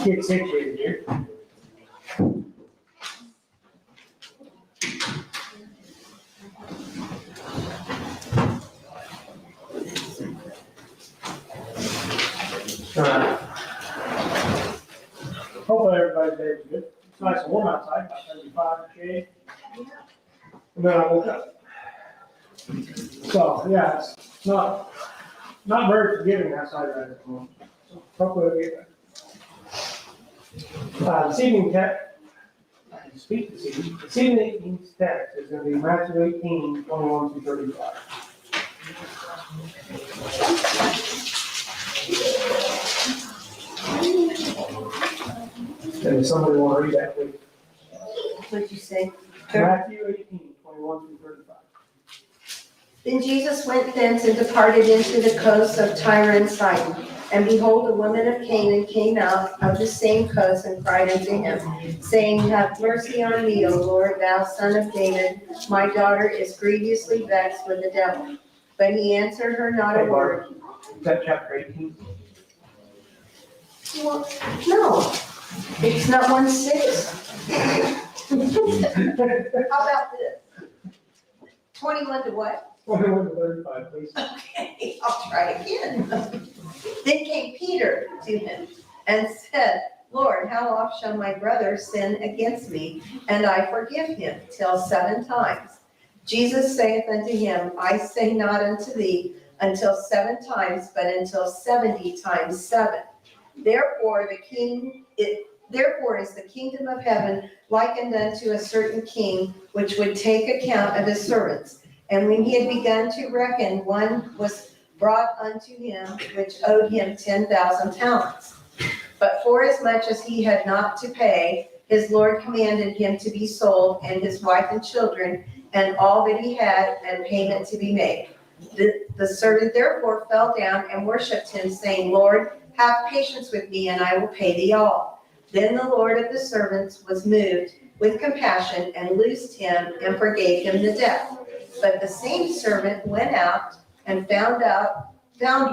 Get situated here. Hopefully everybody's day was good. It's nice and warm outside, about 75 shade. And then I woke up. So, yeah, it's not very forgiving outside right at the moment. So hopefully it'll get better. This evening text, I can speak this evening. This evening's text is going to be Matthew 18, 21 through 35. And if somebody want to read that, please. What'd you say? Matthew 18, 21 through 35. Then Jesus went thence and departed into the coasts of Tyre and Sidon. And behold, a woman of Canaan came out of the same coast and cried unto him, saying, Have mercy on me, O Lord, thou son of David. My daughter is grievously vexed with the devil. But he answered her not a word. Is that chapter 18? Well, no, it's not 1:6. How about this? 21 to what? 21 to 35, please. Okay, I'll try again. Then came Peter to him and said, Lord, how oft shall my brother sin against me, and I forgive him? Till 7 times. Jesus saith unto him, I say not unto thee until 7 times, but until 70 times 7. Therefore is the kingdom of heaven likened unto a certain king, which would take account of his servants. And when he had begun to reckon, one was brought unto him, which owed him 10,000 talents. But forasmuch as he had not to pay, his Lord commanded him to be sold, and his wife and children, and all that he had, and payment to be made. The servant therefore fell down and worshipped him, saying, Lord, have patience with me, and I will pay thee all. Then the Lord of the servants was moved with compassion, and loosed him, and forgave him the debt. But the same servant went out and found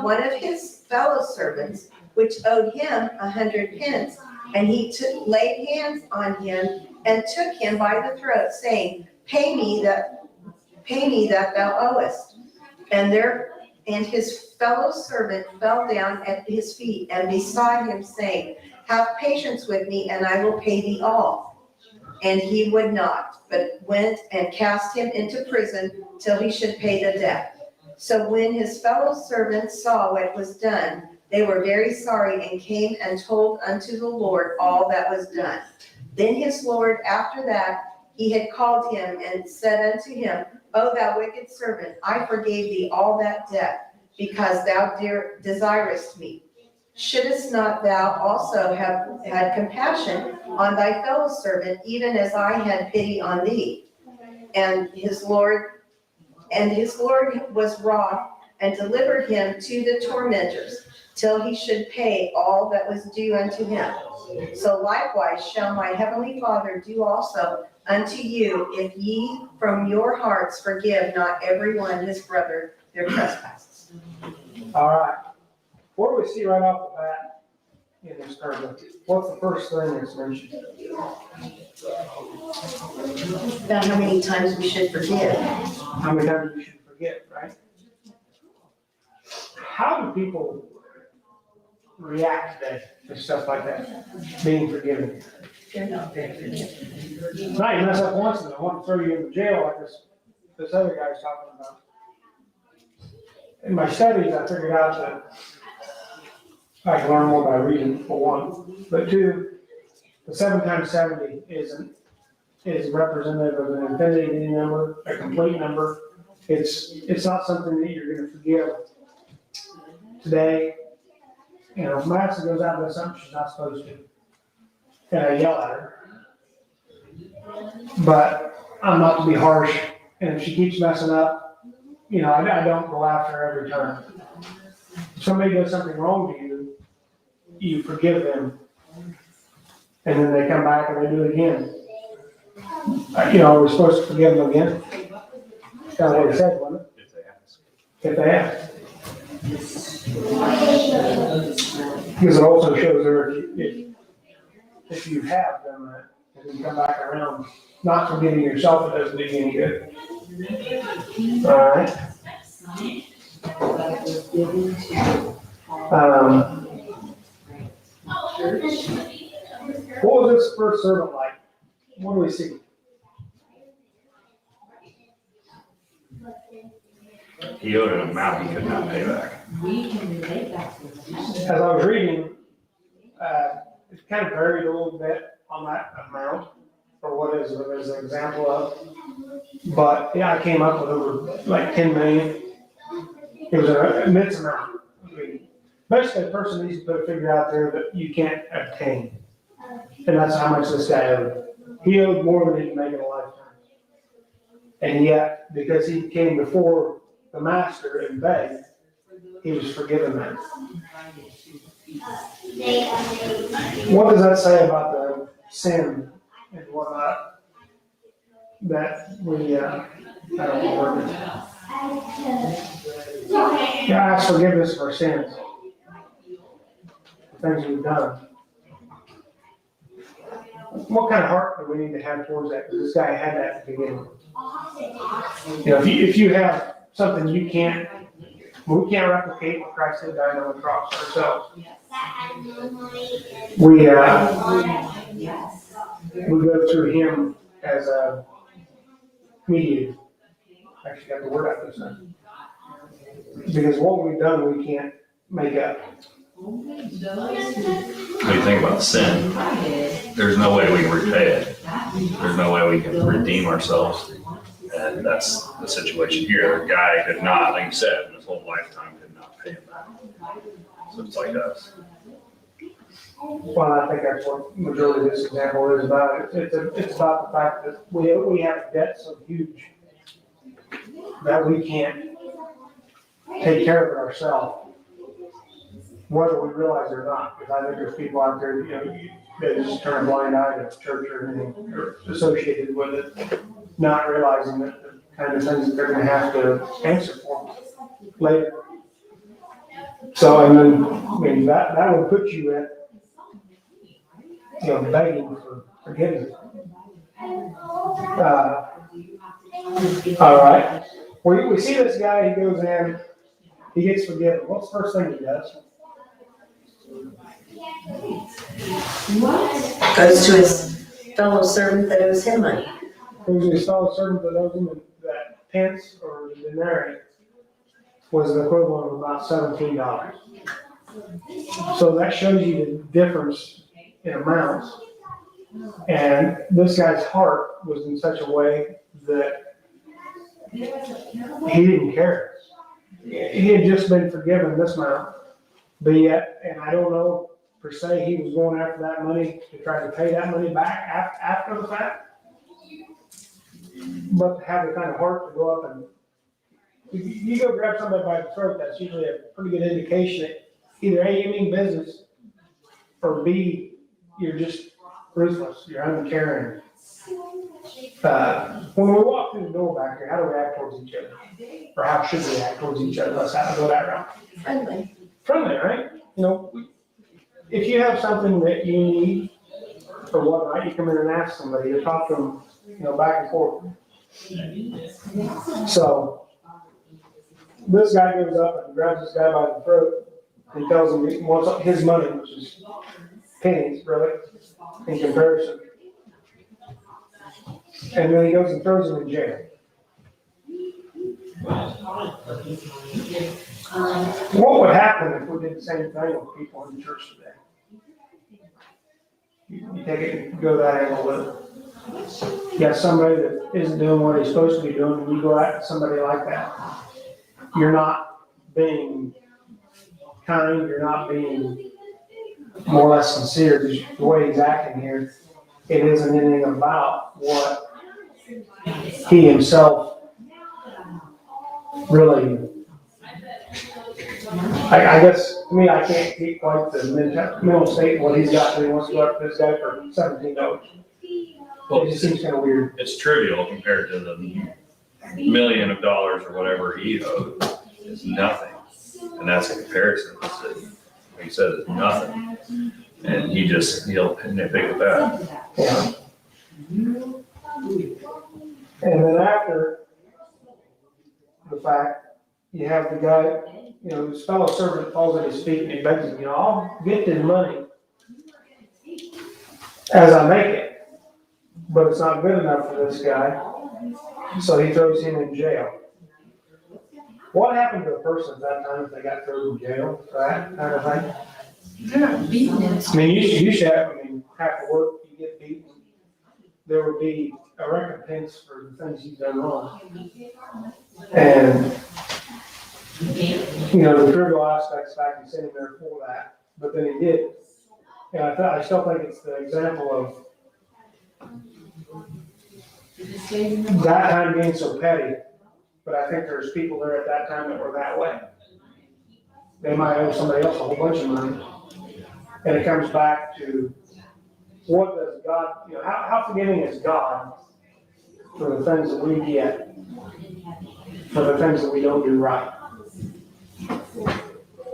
one of his fellow servants, which owed him 100 pence. And he laid hands on him and took him by the throat, saying, Pay me that thou owest. And his fellow servant fell down at his feet and besought him, saying, Have patience with me, and I will pay thee all. And he would not, but went and cast him into prison till he should pay the debt. So when his fellow servants saw what was done, they were very sorry, and came and told unto the Lord all that was done. Then his Lord, after that, he had called him and said unto him, O thou wicked servant, I forgave thee all that debt, because thou desirest me. Shouldest not thou also have had compassion on thy fellow servant, even as I had pity on thee? And his Lord was wroth, and delivered him to the tormentors, till he should pay all that was due unto him. So likewise shall my heavenly Father do also unto you, if ye from your hearts forgive not every one his brother their trespasses. All right. What do we see right off the bat in this paragraph? What's the first thing that's mentioned? About how many times we should forgive. How many times we should forget, right? How do people react today to stuff like that, being forgiven? They're not very forgiving. Now you mess up once and I want to throw you in jail like this other guy's talking about. In my studies, I figured out that I can learn more by reading, for one. But two, the 7 times 70 is representative of an infinity number, a complete number. It's not something that you're going to forgive today. You know, if Madison goes out and does something she's not supposed to, and I yell at her. But I'm not to be harsh, and if she keeps messing up, you know, I don't go after her every turn. If somebody does something wrong to you, you forgive them, and then they come back and they do it again. You know, are we supposed to forgive them again? That's kind of what he said, wasn't it? If they ask. If they ask. Because it also shows her if you have done that, and you come back around, not forgetting yourself, it doesn't do you any good. All right. What was this first servant like? What do we see? He owed an amount he could not pay back. As I was reading, it kind of varied a little bit on that amount, or what is it as an example of. But yeah, I came up with over like 10 million. It was an immense amount. I mean, basically, a person needs to put a figure out there that you can't obtain. And that's how much this guy owed. He owed more than he could make in a lifetime. And yet, because he came before the master and begged, he was forgiven that. What does that say about the sin and whatnot that we, I don't know what it is. Yeah, ask forgiveness for our sins, the things we've done. What kind of heart do we need to have towards that? Because this guy had that to begin with. You know, if you have something we can't replicate what Christ had done on the cross ourselves. We go through him as a mediator. Actually got the word out this time. Because what we've done, we can't make up. When you think about sin, there's no way we can repay it. There's no way we can redeem ourselves. And that's the situation here. The guy could not, like you said, in his whole lifetime could not pay him back. So it's like us. Well, I think that's what majority of this example is about. It's about the fact that we have debts so huge that we can't take care of it ourselves, whether we realize it or not. Because I think there's people out there, you know, that just turn a blind eye to church or anything or associated with it, not realizing that the kind of things that they're going to have to answer for later. So, and then, I mean, that would put you at, you know, begging for forgiveness. All right. We see this guy, he goes in, he gets forgiven. What's the first thing he does? Goes to his fellow servant that owes him money. Goes to his fellow servant that owes him that pence or the denarii was the equivalent of about $17. So that shows you the difference in amounts. And this guy's heart was in such a way that he didn't care. He had just been forgiven this amount, but yet, and I don't know per se, he was going after that money to try to pay that money back after the fact. But to have the kind of heart to go up and you go grab somebody by the throat, that's usually a pretty good indication that either A, you mean business, or B, you're just ruthless, you're uncaring. When we walk through the door back here, how do we act towards each other? Or how should we act towards each other? Let's have to go that route. Friendly. Friendly, right? You know, if you have something that you need or whatnot, you come in and ask somebody, you talk to them, you know, back and forth. So, this guy goes up and grabs this guy by the throat and tells him he wants his money, which is pennies, really, in comparison. And then he goes and throws him in jail. What would happen if we did the same thing with people in the church today? You take it and go that angle with it. You got somebody that isn't doing what he's supposed to be doing, and you go at somebody like that. You're not being kind, you're not being more or less sincere, because the way he's acting here, it isn't anything about what he himself really, I guess, to me, I can't get quite the mental state of what he's got, so he wants to go after this guy for $17. Well, It just seems kind of weird. it's trivial compared to the $1 million or whatever he owed. It's nothing. And that's a comparison. It's like you said, it's nothing. And he'll nitpick at that. Yeah. And then after the fact, you have the guy, his fellow servant falls at his feet and he begs him, I'll get this money as I make it, but it's not good enough for this guy, so he throws him in jail. What happened to a person at that time if they got thrown in jail for that kind of thing? They're not beating him. I mean, you should have, half the work, you get beaten, there would be a recompense for the things you've done wrong. And, the trivial aspects back and sent him there for that, but then he did. And I still think it's the example of that time being so petty, but I think there's people there at that time that were that way. They might owe somebody else a whole bunch of money. And it comes back to what does God, how forgiving is God for the things that we get, for the things that we don't do right?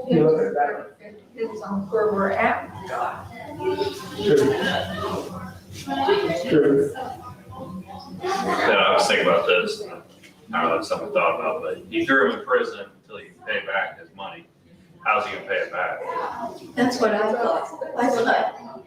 You look at that. It's on where we're at with God. True. Yeah, I was thinking about this. I don't know if it's something I thought about, but you threw him in prison until you can pay back his money. How's he gonna pay it back? That's what I thought. I thought,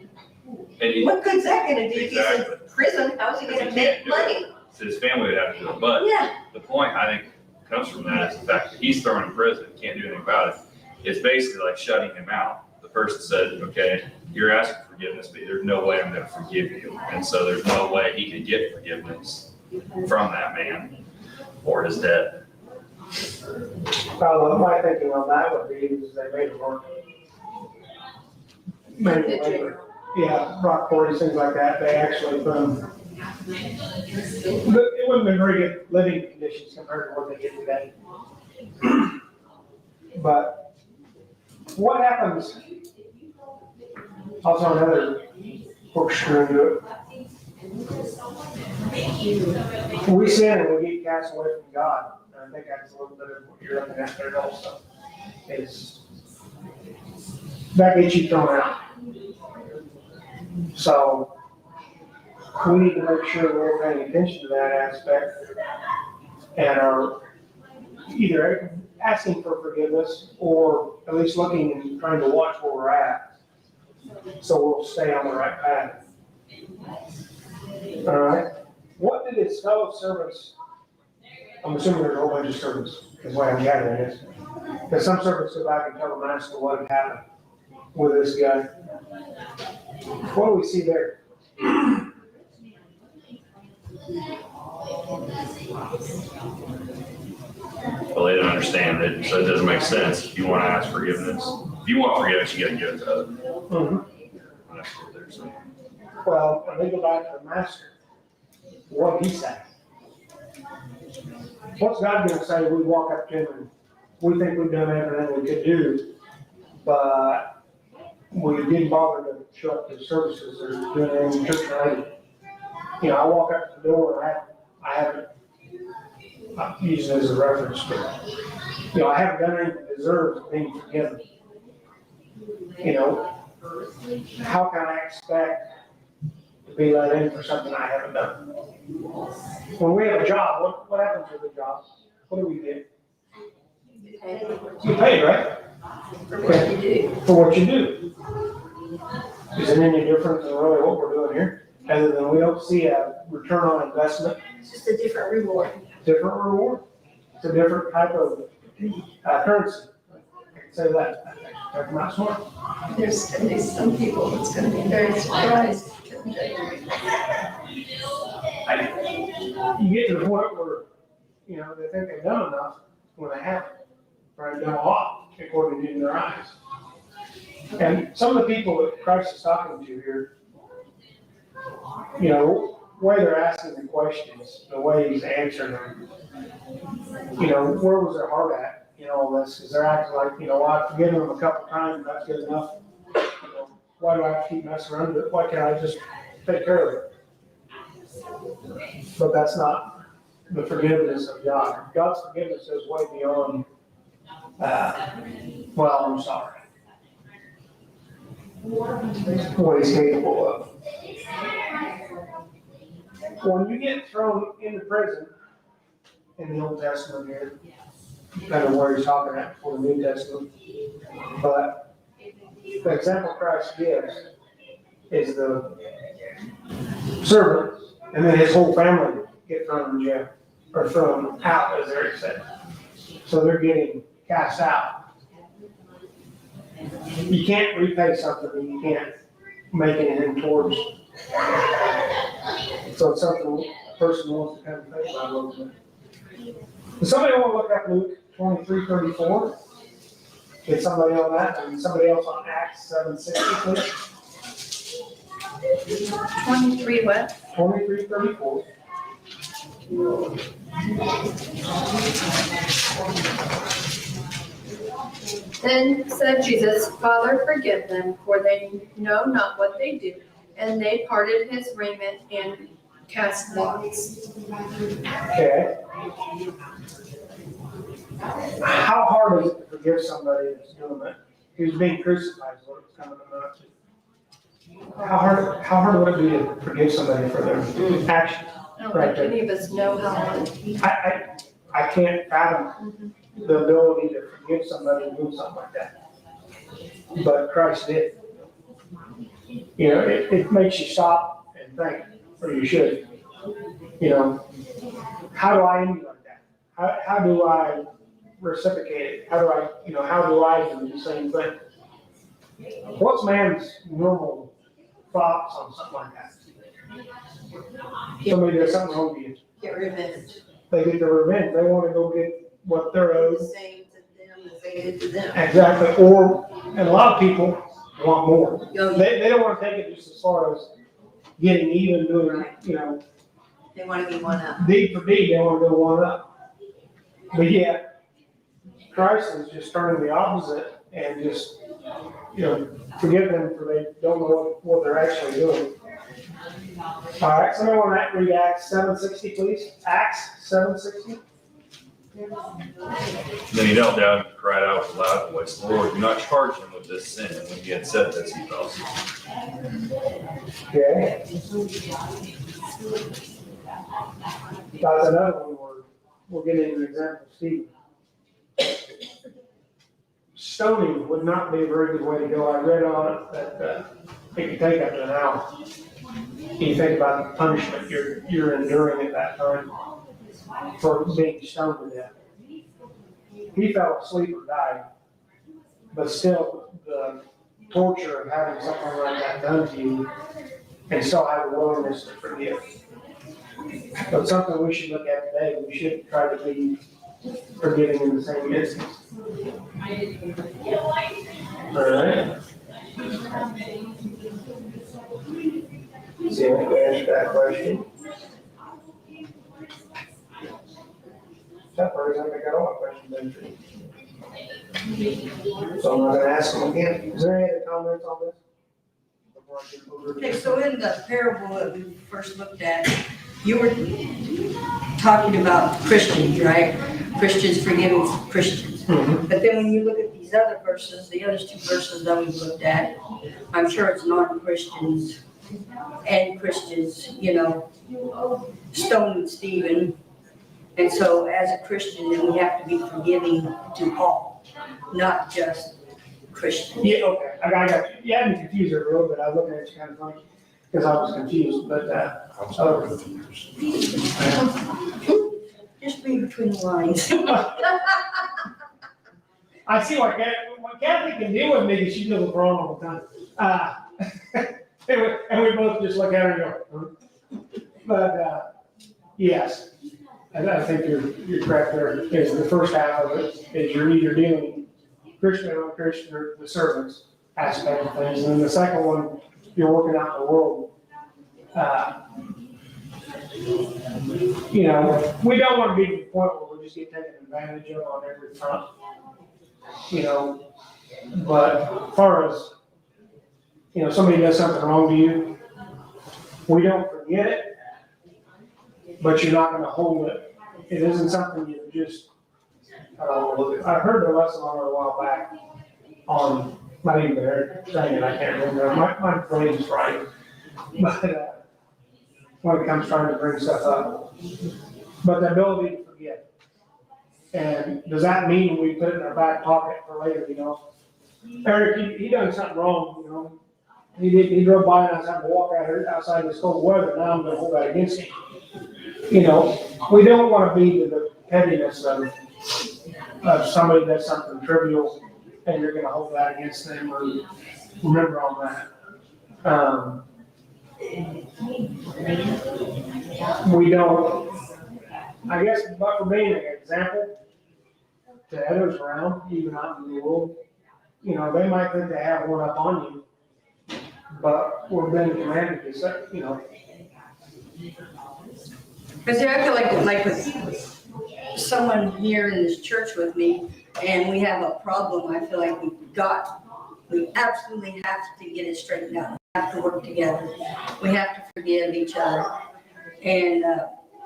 And he, What good's that gonna do if he's in Exactly. prison? How's he gonna Because he make can't do it. money? so his family would have to do it, but Yeah, the point I think comes from that is the fact that he's thrown in prison, can't do anything about it. It's basically like shutting him out. The person said, okay, you're asking for forgiveness, but there's no way I'm gonna forgive you. And so there's no way he could get forgiveness from that man or his debt. Well, my thinking on that would be is they made it work. Maybe labor. Yeah, rock quarries, things like that, they actually put them. It wouldn't be very good living conditions compared to what they get today. But what happens, also another corkscrew into it. We sin and we get cast away from God. And I think that's a little bit of what you're looking at there also. Is that gets you thrown out. So we need to make sure we're paying attention to that aspect and are either asking for forgiveness or at least looking and trying to watch where we're at. So we'll stay on the right path. All right. What did his fellow servants, I'm assuming there's a whole bunch of servants, is what I'm gathering is. Because some servants go back and tell the master what had happened with this guy. What do we see there? Well, they don't understand it, so it doesn't make sense. If you want to ask forgiveness, if you want forgiveness, you gotta give it to others. That's what they're saying. Well, when they go back to the master, what did he say? What's God gonna say? We walk up to him and we think we've done everything we could do, but we didn't bother to show up to services or do anything church related. I walk up to the door and I haven't, I'm using it as a reference, but, I haven't done anything that deserves being forgiven. How can I expect to be let in for something I haven't done? When we have a job, what happens with the job? What do we get? You pay, right? for what you do. For what you do. Is it any different than really what we're doing here? Other than we don't see a return on investment, It's just a different reward. different reward. It's a different type of currency. I can say that. That's not smart. There's gonna be some people that's gonna be very surprised. You get to the point where, they think they've done enough when they haven't. Or they've done a lot according to their eyes. And some of the people that Christ is talking to here, the way they're asking the questions, the way he's answering them, where was their heart at, all this? Because they're acting like, I've forgiven them a couple times, that's good enough. Why do I have to keep messing around with it? Why can't I just take care of it? But that's not the forgiveness of God. God's forgiveness is way beyond well, I'm sorry. What he's capable of. When you get thrown into prison in the Old Testament here, kind of where he's talking at for the New Testament, but the example Christ gives is the servant, and then his whole family get thrown in jail, or thrown out, as Eric said. So they're getting cast out. You can't repay something that you can't make anything towards. So it's something a person wants to kind of think about a little bit. Does somebody want to look up Luke 23:34? Get somebody on that, and somebody else on Acts 7:60, please. 23 what? 23:34. Then said Jesus, Father, forgive them, for they know not what they do. And they parted his raiment and cast lots. Okay. How hard is it to forgive somebody that's doing that? Who's being crucified is what it's coming about to. How hard would it be to forgive somebody for their actions? I don't think any of us know how hard. I can't fathom the ability to forgive somebody doing something like that. But Christ did. You know, it makes you stop and think, or you should. You know, how do I emulate that? How do I reciprocate it? How do I do the same thing? What's man's normal thoughts on something like that? Somebody does something wrong to you. Get revenge. They get their revenge. They want to go get what they're owed. The same to them as they did to them. Exactly. And a lot of people want more. Oh, yeah. They don't want to take it just as far as getting even, doing, They want to be one up. deed for deed, they want to go one up. But yet, Christ is just turning the opposite and just, forgive them for they don't know what they're actually doing. All right, somebody want to read Acts 7:60, please? Acts 7:60. Then he knelt down and cried out with a loud voice, Lord, do not charge him with this sin. And when he had said this, he fell asleep. Okay. That's another one we're getting an example of Stephen. Stoning would not be a very good way to go. I read on it that it could take up to an hour. You think about the punishment you're enduring at that time for being stoned to death. He fell asleep or died, but still the torture of having something like that done to you and still have the willingness to forgive. But something we should look at today, we should try to be forgiving in the same instance. All right. See if we answer that question. That person, I got all my questions answered. So I'm not gonna ask them again. Is there any other comments on this? Before I get over to- Okay, so in the parable that we first looked at, you were talking about Christians, right? Christians forgiving Christians. Mhm. But then when you look at these other verses, the other two verses that we looked at, I'm sure it's non-Christians and Christians, stoned Stephen. And so as a Christian, then we have to be forgiving to all, not just Christians. Yeah, okay, I got you. You had me confused there a little bit. I was looking at you kind of funny because I was confused, but, Just read between the lines. I see what Kathy can deal with me because she deals with wrong all the time. And we both just look at her and go, huh? But, yes, I think you're correct there. Is the first half of it is you're either dealing Christian or Christian or the servants aspect of things. And then the second one, you're working out in the world. We don't want to be to the point where we just get taken advantage of on every front. But as far as, somebody does something wrong to you, we don't forget it, but you're not gonna hold it. It isn't something you just I heard the lesson on it a while back on, not even there, saying it, I can't remember, my brain's right. But, when it comes trying to bring stuff up, but the ability to forget. And does that mean we put it in our back pocket for later, you know? Eric, he done something wrong, you know? He drove by and I was having to walk outside this cold weather, now I'm gonna hold that against him. You know, we don't wanna be to the pettiness of somebody does something trivial and you're gonna hold that against them or remember on that. We don't, I guess, but for being an example to others around, even out in the world, you know, they might think they have one up on you, but we're being commanded to say, you know. Because I feel like with someone here in this church with me, and we have a problem, I feel like we absolutely have to get it straightened out. We have to work together. We have to forgive each other. And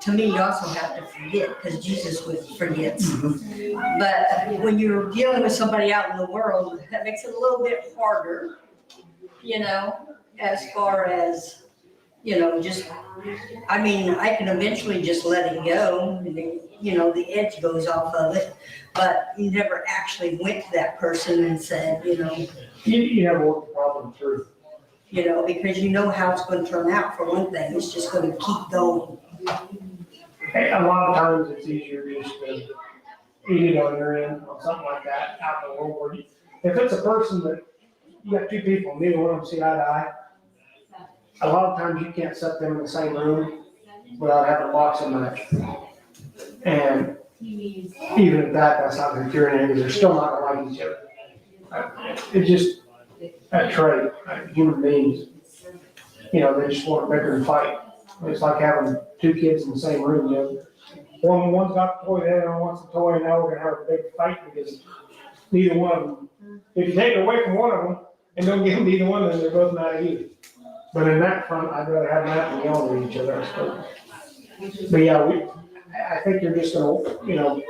to me, you also have to forget, because Jesus forgets. But when you're dealing with somebody out in the world, that makes it a little bit harder, you know, as far as, you know, just, I mean, I can eventually just let it go, and you know, the edge goes off of it, but you never actually went to that person and said, you know. You never work the problem through. You know, because you know how it's gonna turn out for one thing, it's just gonna keep going. Hey, a lot of times it's easier just to eat it on your end, or something like that, out in the world where if it's a person that, you got two people, neither one of them see eye to eye, a lot of times you can't set them in the same room without having a boxing match. And even at that, that's not gonna cure anything, because they're still not gonna like each other. It's just a trait, human beings, you know, they just want to bicker and fight. It's like having two kids in the same room, you know. One's got the toy, the other one wants the toy, and now we're gonna have a big fight because neither one of them, if you take it away from one of them and don't give them either one, then they're both mad at you. But in that front, I'd rather have that than yelling at each other, I suppose. But yeah, I think you're just gonna, you know,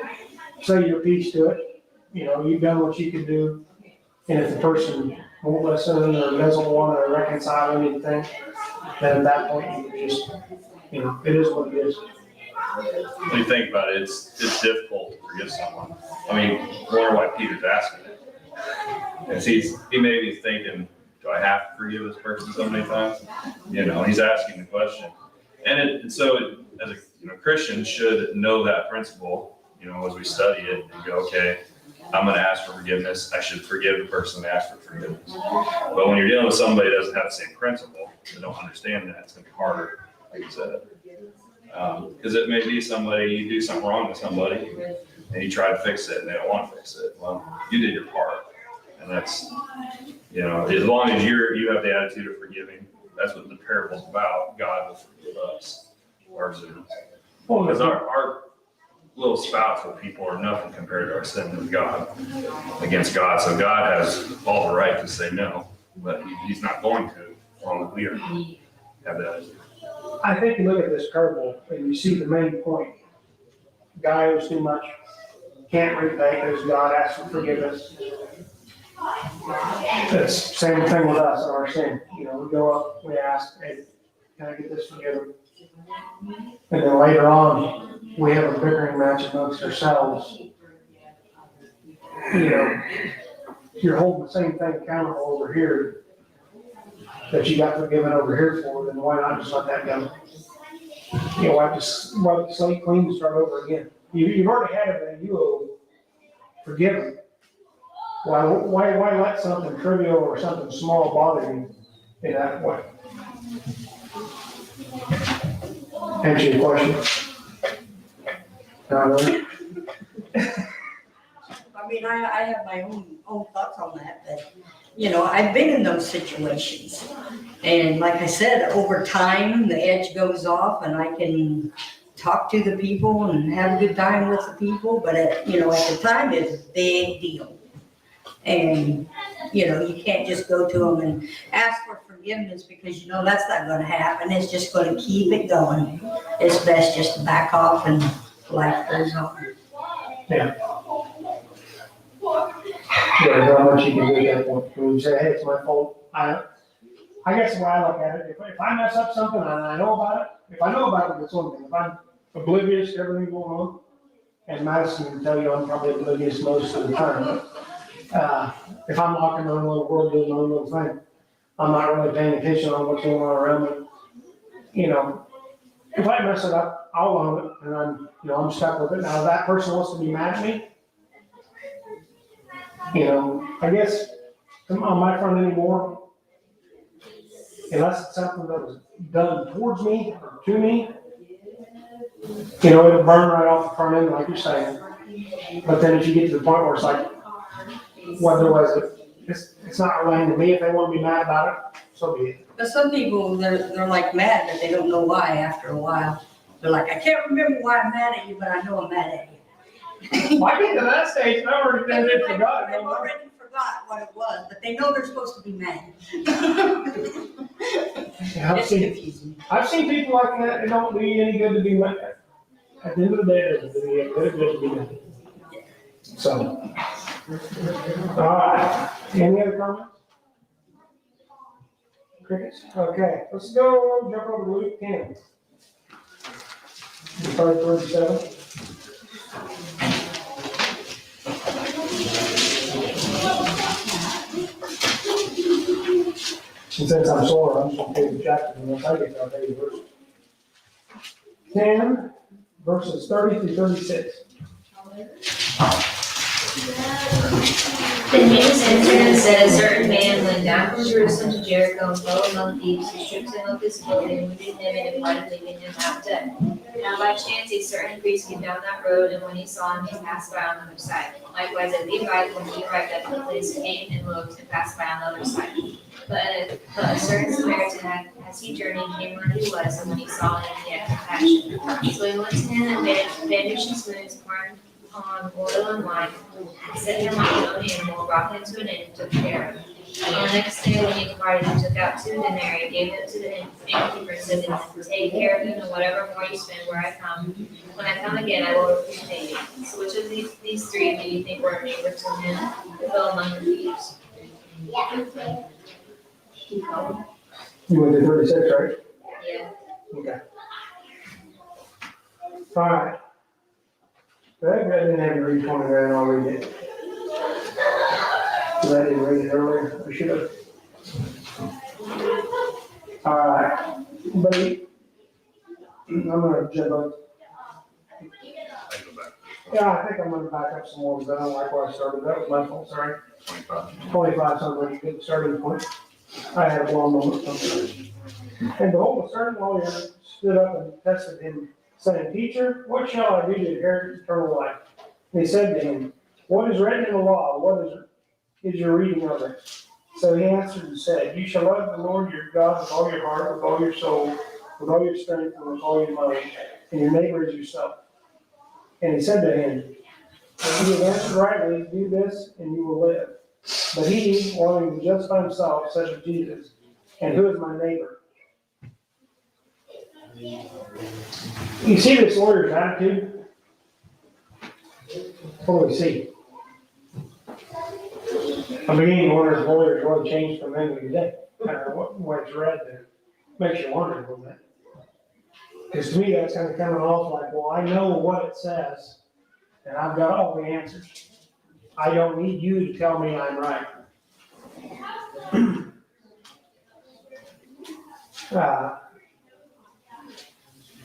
say your piece to it. You know, you've done what you can do. And if the person won't listen or doesn't want to reconcile anything, then at that point, you just, you know, it is what it is. When you think about it, it's difficult to forgive someone. I mean, I wonder why Peter's asking it. Because he may be thinking, do I have to forgive this person so many times? You know, he's asking the question. And so as a Christian should know that principle, you know, as we study it and go, okay, I'm going to ask for forgiveness. I should forgive the person that asked for forgiveness. But when you're dealing with somebody that doesn't have the same principle, they don't understand that, it's going to be harder, like you said. Because it may be somebody, you do something wrong to somebody, and you try to fix it, and they don't want to fix it. Well, you did your part. And that's, you know, as long as you have the attitude of forgiving, that's what the parable's about. God will forgive us, our sins. Because our little spouts with people are nothing compared to our sin with God, against God. So God has all the right to say no, but he's not going to, as long as we have that. I think you look at this parable and you see the main point. Guy owes too much, can't repay because God asks for forgiveness. It's the same thing with us in our sin. You know, we go up, we ask, hey, can I get this forgiven? And then later on, we have a bickering match amongst ourselves. You know, you're holding the same thing accountable over here that you got forgiven over here for, then why not just let that go? You know, wipe the slate clean and start over again. You've already had everything you owe forgiven. Why let something trivial or something small bother you in that way? Answer your question. Not really. I mean, I have my own thoughts on that, but, you know, I've been in those situations. And like I said, over time, the edge goes off and I can talk to the people and have a good time with the people, but at the time, it's a big deal. And, you know, you can't just go to them and ask for forgiveness because you know that's not gonna happen. It's just gonna keep it going. It's best just to back off and life goes on. Yeah. there's not much you can do at that point. When you say, hey, it's my fault, I guess the way I look at it, if I mess up something and I know about it, if I know about it, it's one thing. If I'm oblivious to everything going on, and Madison can tell you I'm probably oblivious most of the time. If I'm walking around a little world doing my own little thing, I'm not really paying attention on what's going on around me. You know, if I mess it up, I'll own it, and I'm stuck with it. Now, if that person wants to be mad at me, I guess I'm on my front anymore. Unless it's something that was done towards me or to me, it'll burn right off the front end, like you're saying. But then if you get to the point where it's like, whether was it, it's not relating to me. If they want to be mad about it, so be it. But some people, they're like mad, but they don't know why after a while. They're like, I can't remember why I'm mad at you, but I know I'm mad at you. Well, I get to that stage, and I already done it, forgot. They've already forgot what it was, but they know they're supposed to be mad. Yeah, It's confusing. I've seen people like that. It don't do you any good to be mad. At the end of the day, it doesn't do you any good to be mad. So, all right. Any other comments? Crickets? Okay, let's go jump over to Luke 10. Start at 37. And since I'm slower, I'm just going to take the chapter, and once I get there, I'll tell you the verse. 10, verses 30 through 36. Then Jesus answered and said, a certain man went down from Jerusalem to Jericho and fell among thieves, who stripped him of his clothing, wounded him, and departed, leaving him half dead. Now by chance a certain priest came down that road, and when he saw him, he passed by on the other side. Likewise a Levite, when he arrived at the place, came and looked, and passed by on the other side. But a certain Samaritan, as he journeyed, came where he was, and when he saw him, he had compassion. So he went to him and bandaged his wounds, poured on oil and wine, set him on his own animal, brought him to an inn, and took care of him. On the next day, when he departed, he took out 2 denarii, gave them to the innkeeper, and said to him, take care of him, and whatever more you spend where I come, when I come again, I will repay you. So which of these 3 do you think were a neighbor to him who fell among the thieves? Keep going. You went to 36, right? Yeah. Okay. All right. I didn't have you read 20 there, and I'll read it. Because I didn't read it earlier. I should have. All right. Buddy, I'm going to jump up. Yeah, I think I'm going to back up some more, because I don't like where I started. That was my fault, sorry. 25 sounds like a good starting point. I had a long moment. And behold, a certain lawyer stood up and tested him, saying, Teacher, what shall I do to inherit eternal life? And he said to him, what is written in the law? What is your reading of it? So he answered and said, you shall love the Lord your God with all your heart, with all your soul, with all your strength, and with all your mind, and your neighbor as yourself. And he said to him, if you have answered rightly, do this, and you will live. But he, wanting to justify himself, said to Jesus, and who is my neighbor? You see this lawyer's attitude? What do we see? I'm beginning to wonder if lawyers really changed from then to today. What it's read there makes you wonder a little bit. Because to me, that's kind of coming off like, well, I know what it says, and I've got all the answers. I don't need you to tell me I'm right.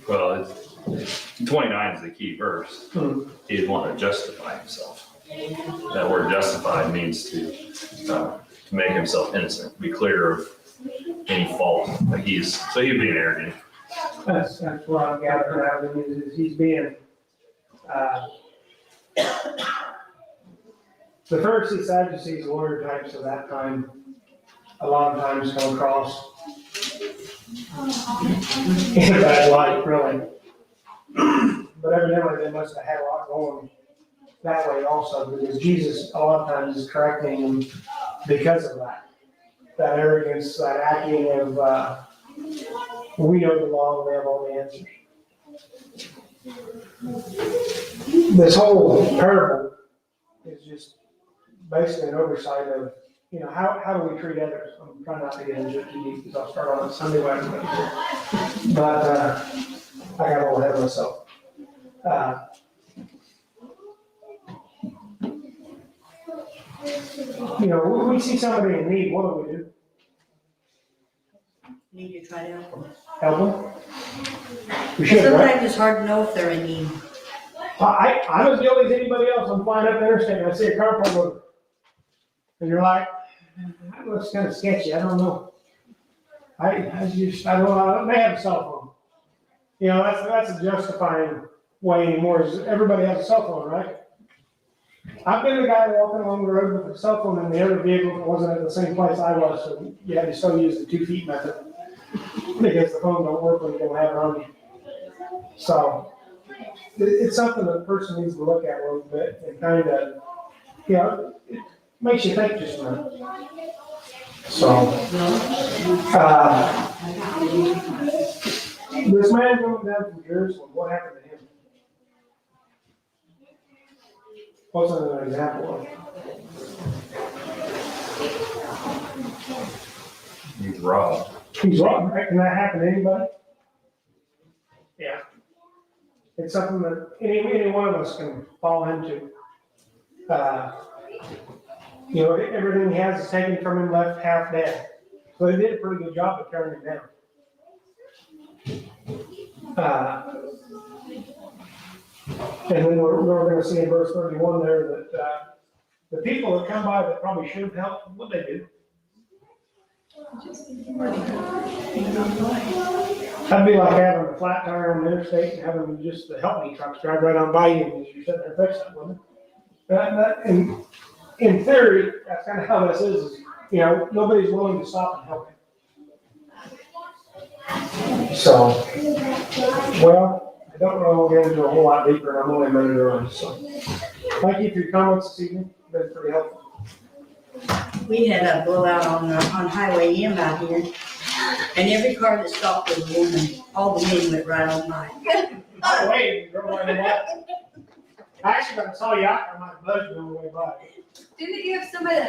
Well, 29 is the key verse. He'd want to justify himself. That word justified means to make himself innocent, be clear of any fault. Like he's being arrogant. That's what I'm gathering out of him is he's being, the Pharisees, Sadducees, lawyer types of that time, a lot of times come across in a bad light, really. But evidently they must have had a lot going that way also, because Jesus a lot of times is correcting them because of that. That arrogance, that acting of, we know the law, we have all the answers. This whole parable is just basically an oversight of, you know, how do we treat others? I'm trying not to get into it too deep because I'll start on Sunday Wednesday. But, I got a little ahead of myself. You know, we see somebody in need, what do? Need to try to help them. Help them? We should, right? Sometimes it's hard to know if they're in need. I'm as guilty as anybody else. I'm flying up the interstate and I see a car pull over. And you're like, that looks kind of sketchy. I don't know. I don't know. They have a cell phone. You know, that's a justifying way anymore. Is everybody has a cell phone, right? I've been the guy walking along the road with a cell phone in the other vehicle that wasn't at the same place I was, so you had to still use the 2 feet method. Because the phone don't work when you don't have it on you. So, it's something that a person needs to look at a little bit and kind of, you know, it makes you think just a minute. So, this man coming down from Jerusalem, what happened to him? What's an example of? He's robbed. He's wrong, right? Can that happen to anybody? Yeah. It's something that any one of us can fall into. You know, everything he has is taken from him, left half dead. So they did a pretty good job of tearing him down. And then we're gonna see in verse 31 there that, the people that come by that probably should have helped, what they do? That'd be like having a flat tire on the interstate and having just the help me trucks drive right on by you as you're sitting there fixing it, wouldn't it? In theory, that's kind of how this is, you know, nobody's willing to stop and help him. So, well, I don't know, we'll get into a whole lot deeper, I'm only a minute early, so. Thank you for your comments this evening, been pretty helpful. We had a blowout on Highway M out here, and every car that stopped was a woman. All the men went right on by. By the way, you drove right in that. I actually saw you out there, my buddy on the way by. Didn't you have somebody that